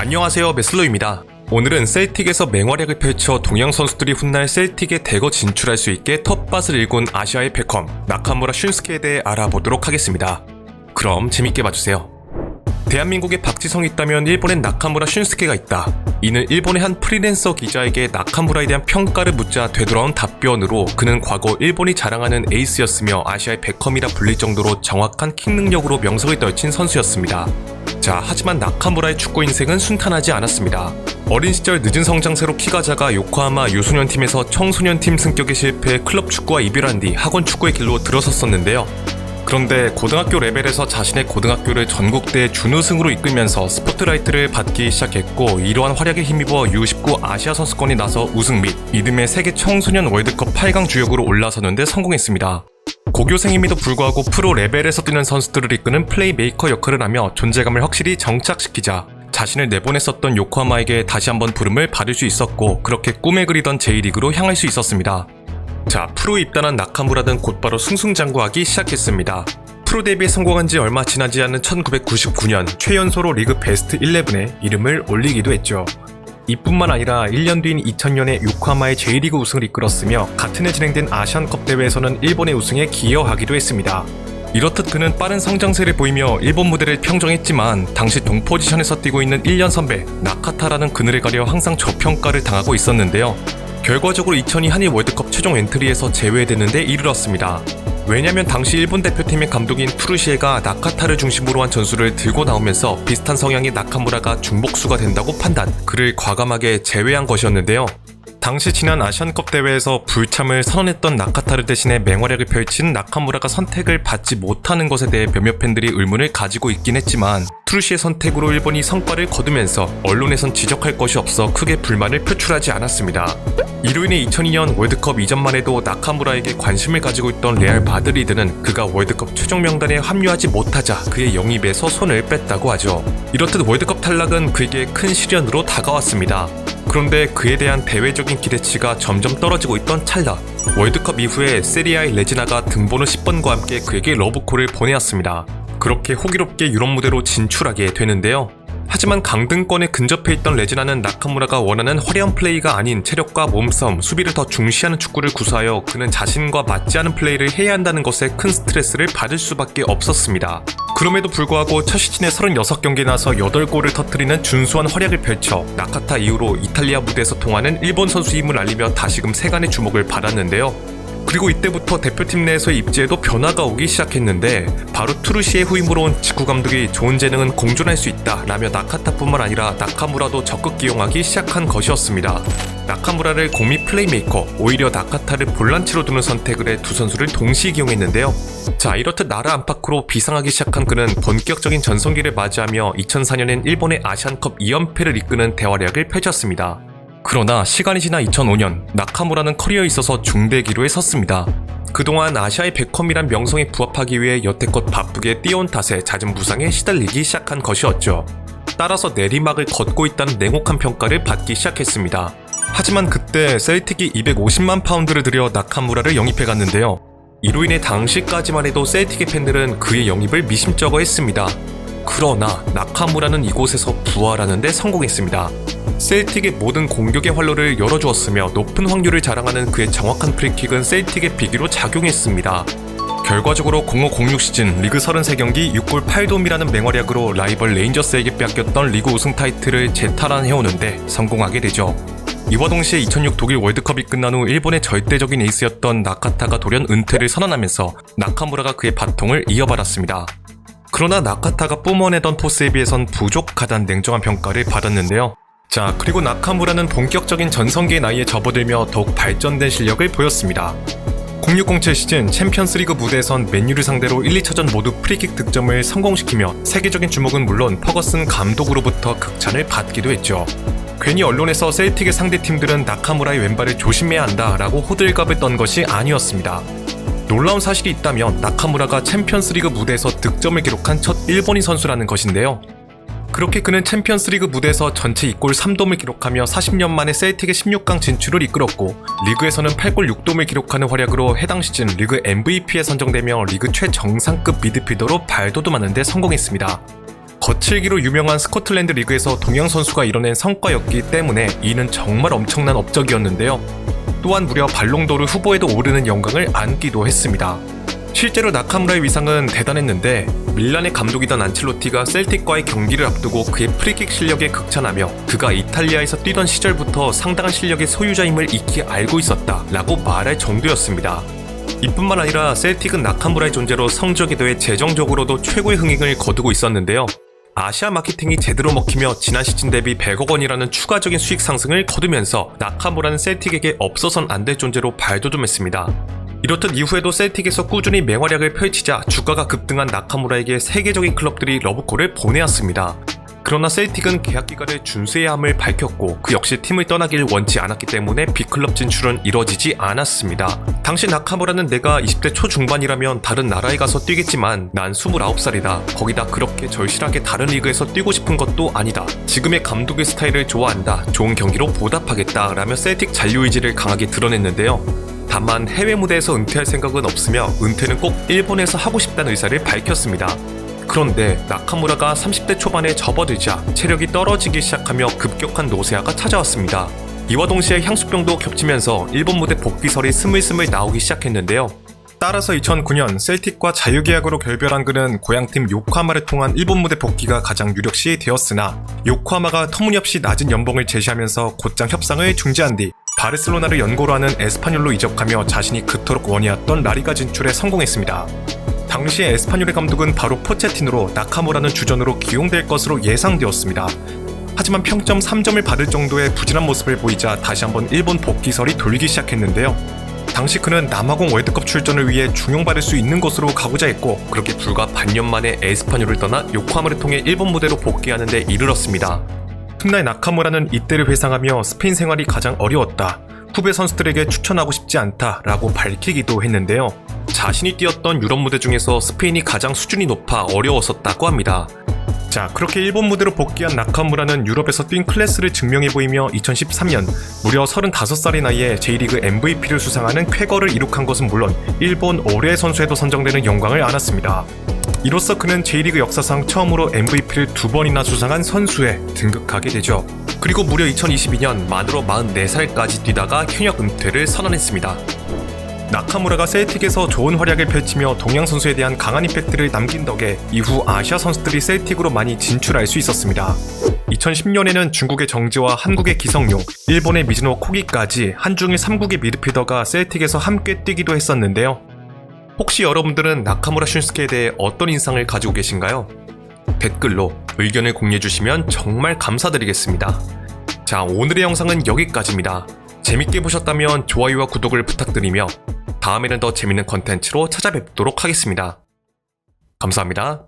안녕하세요, 메슬로입니다. 오늘은 셀틱에서 맹활약을 펼쳐 동양 선수들이 훗날 셀틱에 대거 진출할 수 있게 텃밭을 일군 아시아의 베컴 나카무라 슌스케에 대해 알아보도록 하겠습니다. 그럼 재밌게 봐주세요. 대한민국에 박지성이 있다면 일본엔 나카무라 슌스케가 있다. 이는 일본의 한 프리랜서 기자에게 나카무라에 대한 평가를 묻자 되돌아온 답변으로 그는 과거 일본이 자랑하는 에이스였으며 아시아의 베컴이라 불릴 정도로 정확한 킥 능력으로 명성을 떨친 선수였습니다. 자, 하지만 나카무라의 축구 인생은 순탄하지 않았습니다. 어린 시절 늦은 성장세로 키가 작아 요코하마 유소년팀에서 청소년팀 승격에 실패해 클럽 축구와 이별한 뒤 학원 축구의 길로 들어섰었는데요. 그런데 고등학교 레벨에서 자신의 고등학교를 전국대회 준우승으로 이끌면서 스포트라이트를 받기 시작했고, 이러한 활약에 힘입어 U19 아시아 선수권에 나서 우승 및 이듬해 세계 청소년 월드컵 8강 주역으로 올라서는데 성공했습니다. 고교생임에도 불구하고 프로 레벨에서 뛰는 선수들을 이끄는 플레이메이커 역할을 하며 존재감을 확실히 정착시키자 자신을 내보냈었던 요코하마에게 다시 한번 부름을 받을 수 있었고, 그렇게 꿈에 그리던 J리그로 향할 수 있었습니다. 자, 프로에 입단한 나카무라는 곧바로 승승장구하기 시작했습니다. 프로 데뷔에 성공한 지 얼마 지나지 않은 1999년 최연소로 리그 베스트 11에 이름을 올리기도 했죠. 이뿐만 아니라 1년 뒤인 2000년에 요코하마의 J리그 우승을 이끌었으며 같은 해 진행된 아시안컵 대회에서는 일본의 우승에 기여하기도 했습니다. 이렇듯 그는 빠른 성장세를 보이며 일본 무대를 평정했지만 당시 동 포지션에서 뛰고 있는 1년 선배 나카타라는 그늘에 가려 항상 저평가를 당하고 있었는데요. 결과적으로 2002 한일 월드컵 최종 엔트리에서 제외되는데 이르렀습니다. 왜냐면 당시 일본 대표팀의 감독인 푸르시에가 나카타를 중심으로 한 전술을 들고 나오면서 비슷한 성향의 나카무라가 중복수가 된다고 판단, 그를 과감하게 제외한 것이었는데요. 당시 지난 아시안컵 대회에서 불참을 선언했던 나카타를 대신해 맹활약을 펼친 나카무라가 선택을 받지 못하는 것에 대해 몇몇 팬들이 의문을 가지고 있긴 했지만, 투르시의 선택으로 일본이 성과를 거두면서 언론에선 지적할 것이 없어 크게 불만을 표출하지 않았습니다. 이로 인해 2002년 월드컵 이전만 해도 나카무라에게 관심을 가지고 있던 레알 마드리드는 그가 월드컵 최종 명단에 합류하지 못하자 그의 영입에서 손을 뺐다고 하죠. 이렇듯 월드컵 탈락은 그에게 큰 시련으로 다가왔습니다. 그런데 그에 대한 대외적인 기대치가 점점 떨어지고 있던 찰나, 월드컵 이후에 세리아의 레지나가 등번호 10번과 함께 그에게 러브콜을 보내왔습니다. 그렇게 호기롭게 유럽 무대로 진출하게 되는데요. 하지만 강등권에 근접해 있던 레지나는 나카무라가 원하는 화려한 플레이가 아닌 체력과 몸싸움, 수비를 더 중시하는 축구를 구사하여 그는 자신과 맞지 않은 플레이를 해야 한다는 것에 큰 스트레스를 받을 수밖에 없었습니다. 그럼에도 불구하고 첫 시즌에 36경기에 나서 8골을 터뜨리는 준수한 활약을 펼쳐 나카타 이후로 이탈리아 무대에서 통하는 일본 선수임을 알리며 다시금 세간의 주목을 받았는데요. 그리고 이때부터 대표팀 내에서의 입지에도 변화가 오기 시작했는데, 바로 투르시의 후임으로 온 직구 감독이 좋은 재능은 공존할 수 있다 라며 나카타뿐만 아니라 나카무라도 적극 기용하기 시작한 것이었습니다. 나카무라를 공미 플레이메이커, 오히려 나카타를 볼란치로 두는 선택을 해 두 선수를 동시에 기용했는데요. 자, 이렇듯 나라 안팎으로 비상하기 시작한 그는 본격적인 전성기를 맞이하며 2004년엔 일본의 아시안컵 2연패를 이끄는 대활약을 펼쳤습니다. 그러나 시간이 지나 2005년, 나카무라는 커리어에 있어서 중대기로에 섰습니다. 그동안 아시아의 베컴이란 명성에 부합하기 위해 여태껏 바쁘게 뛰어온 탓에 잦은 부상에 시달리기 시작한 것이었죠. 따라서 내리막을 걷고 있다는 냉혹한 평가를 받기 시작했습니다. 하지만 그때 셀틱이 250만 파운드를 들여 나카무라를 영입해갔는데요. 이로 인해 당시까지만 해도 셀틱의 팬들은 그의 영입을 미심쩍어 했습니다. 그러나 나카무라는 이곳에서 부활하는 데 성공했습니다. 셀틱의 모든 공격의 활로를 열어주었으며 높은 확률을 자랑하는 그의 정확한 프리킥은 셀틱의 비기로 작용했습니다. 결과적으로 05-06 시즌 리그 33경기 6골 8도움이라는 맹활약으로 라이벌 레인저스에게 뺏겼던 리그 우승 타이틀을 재탈환해오는데 성공하게 되죠. 이와 동시에 2006 독일 월드컵이 끝난 후 일본의 절대적인 에이스였던 나카타가 돌연 은퇴를 선언하면서 나카무라가 그의 바통을 이어받았습니다. 그러나 나카타가 뿜어내던 포스에 비해선 부족하다는 냉정한 평가를 받았는데요. 자, 그리고 나카무라는 본격적인 전성기의 나이에 접어들며 더욱 발전된 실력을 보였습니다. 06-07 시즌 챔피언스리그 무대에선 맨유를 상대로 1, 2차전 모두 프리킥 득점을 성공시키며 세계적인 주목은 물론 퍼거슨 감독으로부터 극찬을 받기도 했죠. 괜히 언론에서 셀틱의 상대팀들은 나카무라의 왼발을 조심해야 한다라고 호들갑을 떤 것이 아니었습니다. 놀라운 사실이 있다면 나카무라가 챔피언스리그 무대에서 득점을 기록한 첫 일본인 선수라는 것인데요. 그렇게 그는 챔피언스리그 무대에서 전체 2골 3도움을 기록하며 40년 만에 셀틱의 16강 진출을 이끌었고, 리그에서는 8골 6도움을 기록하는 활약으로 해당 시즌 리그 MVP에 선정되며 리그 최정상급 미드필더로 발돋움하는 데 성공했습니다. 거칠기로 유명한 스코틀랜드 리그에서 동양 선수가 이뤄낸 성과였기 때문에 이는 정말 엄청난 업적이었는데요. 또한 무려 발롱도르 후보에도 오르는 영광을 안기도 했습니다. 실제로 나카무라의 위상은 대단했는데 밀란의 감독이던 안첼로티가 셀틱과의 경기를 앞두고 그의 프리킥 실력에 극찬하며 그가 이탈리아에서 뛰던 시절부터 상당한 실력의 소유자임을 익히 알고 있었다 라고 말할 정도였습니다. 이뿐만 아니라 셀틱은 나카무라의 존재로 성적에 더해 재정적으로도 최고의 흥행을 거두고 있었는데요. 아시아 마케팅이 제대로 먹히며 지난 시즌 대비 100억 원이라는 추가적인 수익 상승을 거두면서 나카무라는 셀틱에게 없어선 안 될 존재로 발돋움했습니다. 이렇듯 이후에도 셀틱에서 꾸준히 맹활약을 펼치자 주가가 급등한 나카무라에게 세계적인 클럽들이 러브콜을 보내왔습니다. 그러나 셀틱은 계약 기간을 준수해야 함을 밝혔고 그 역시 팀을 떠나길 원치 않았기 때문에 B클럽 진출은 이뤄지지 않았습니다. 당시 나카무라는 내가 20대 초중반이라면 다른 나라에 가서 뛰겠지만 난 29살이다. 거기다 그렇게 절실하게 다른 리그에서 뛰고 싶은 것도 아니다. 지금의 감독의 스타일을 좋아한다. 좋은 경기로 보답하겠다. 라며 셀틱 잔류의지를 강하게 드러냈는데요. 다만 해외 무대에서 은퇴할 생각은 없으며 은퇴는 꼭 일본에서 하고 싶다는 의사를 밝혔습니다. 그런데 나카무라가 30대 초반에 접어들자 체력이 떨어지기 시작하며 급격한 노쇠화가 찾아왔습니다. 이와 동시에 향수병도 겹치면서 일본 무대 복귀설이 스물스물 나오기 시작했는데요. 따라서 2009년 셀틱과 자유계약으로 결별한 그는 고향팀 요코하마를 통한 일본 무대 복귀가 가장 유력시 되었으나 요코하마가 터무니없이 낮은 연봉을 제시하면서 곧장 협상을 중지한 뒤 바르셀로나를 연고로 하는 에스파뇰로 이적하며 자신이 그토록 원해왔던 라리가 진출에 성공했습니다. 당시 에스파뇰의 감독은 바로 포체티노로 나카무라는 주전으로 기용될 것으로 예상되었습니다. 하지만 평점 3점을 받을 정도의 부진한 모습을 보이자 다시 한번 일본 복귀설이 돌기 시작했는데요. 당시 그는 남아공 월드컵 출전을 위해 중용받을 수 있는 곳으로 가고자 했고 그렇게 불과 반년 만에 에스파뇰을 떠나 요코하마를 통해 일본 무대로 복귀하는 데 이르렀습니다. 훗날 나카무라는 이때를 회상하며 스페인 생활이 가장 어려웠다. 후배 선수들에게 추천하고 싶지 않다 라고 밝히기도 했는데요. 자신이 뛰었던 유럽 무대 중에서 스페인이 가장 수준이 높아 어려웠었다고 합니다. 자, 그렇게 일본 무대로 복귀한 나카무라는 유럽에서 뛴 클래스를 증명해 보이며 2013년 무려 35살의 나이에 J리그 MVP를 수상하는 쾌거를 이룩한 것은 물론 일본 올해의 선수에도 선정되는 영광을 안았습니다. 이로써 그는 J리그 역사상 처음으로 MVP를 2번이나 수상한 선수에 등극하게 되죠. 그리고 무려 2022년 만으로 44살까지 뛰다가 현역 은퇴를 선언했습니다. 나카무라가 셀틱에서 좋은 활약을 펼치며 동양 선수에 대한 강한 임팩트를 남긴 덕에 이후 아시아 선수들이 셀틱으로 많이 진출할 수 있었습니다. 2010년에는 중국의 정지와 한국의 기성용, 일본의 미즈노 코기까지 한중일 3국의 미드필더가 셀틱에서 함께 뛰기도 했었는데요. 혹시 여러분들은 나카무라 슌스케에 대해 어떤 인상을 가지고 계신가요? 댓글로 의견을 공유해주시면 정말 감사드리겠습니다. 자, 오늘의 영상은 여기까지입니다. 재밌게 보셨다면 좋아요와 구독을 부탁드리며 다음에는 더 재밌는 컨텐츠로 찾아뵙도록 하겠습니다. 감사합니다.